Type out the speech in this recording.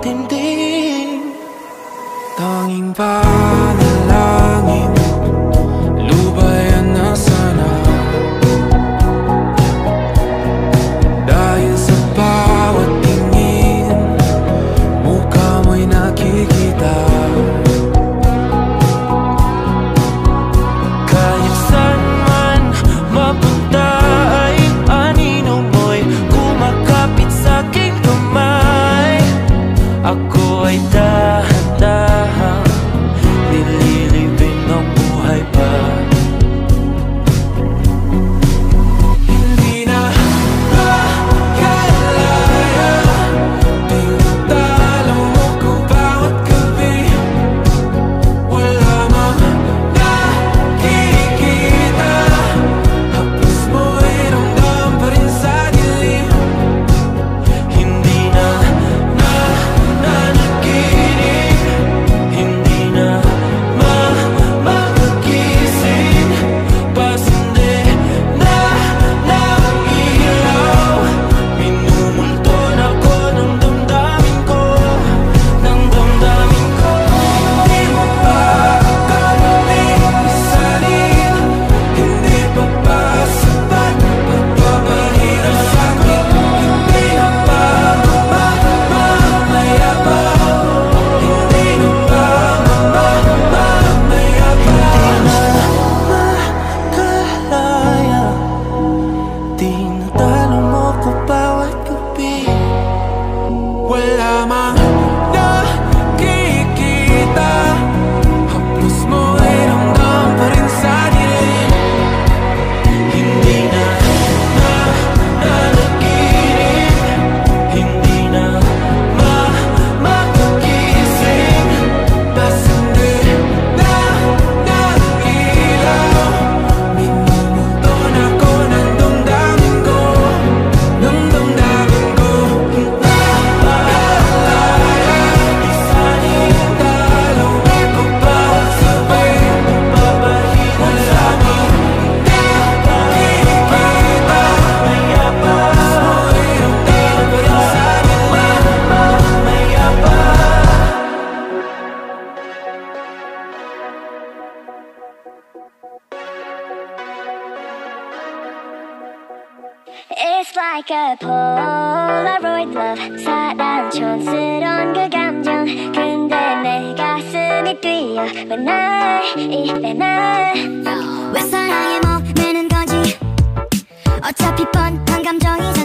dingding. Tanging panalangin, lubayan na sana. Dahil sa bawat tingin, mukha mo'y nakikita. Kahit saan man mapunta ay anino mo'y kumakapit sa'king kamay. Ako ay dahan-dahang nililibing ang buhay pa. Hindi na makalaya, tinatalo mo ko bawat gabi. Wala mang nakikita, haplos mo'y ramdam pa rin sa dilim. Hindi na nanaginip, hindi na makagising. Pasindi na ng ilaw, minumulton ako ng damdamin ko, ng damdamin ko. Hindi mo pa kami isalin, hindi pa ba sapat pagpapahirap sa'kin? Hindi na ba mamamaya pa? Hindi na ba mamamaya pa? Makalaya, tinatalo mo ko bawat gabi. Wala mang nakikita, haplos mo'y ramdam pa rin sa dilim. Hindi na nanaginip, hindi na makagising. Pasindi na ng ilaw, minumulton ako ng damdamin ko, ng damdamin ko. Hindi makalaya, isalin ang dalaw ko bawat sabay, pagpapahirap sa'kin. Nakikita, mayabas mo'y ramdam pa rin sa dilim. Mayabas. It's like a Polaroid love, 사랑 촌스러운 그 감정. 근데 내 가슴이 뛰어 왜 날 이래 날. 왜 사랑에 목매는 거지? 어차피 뻔한 감정이잖아.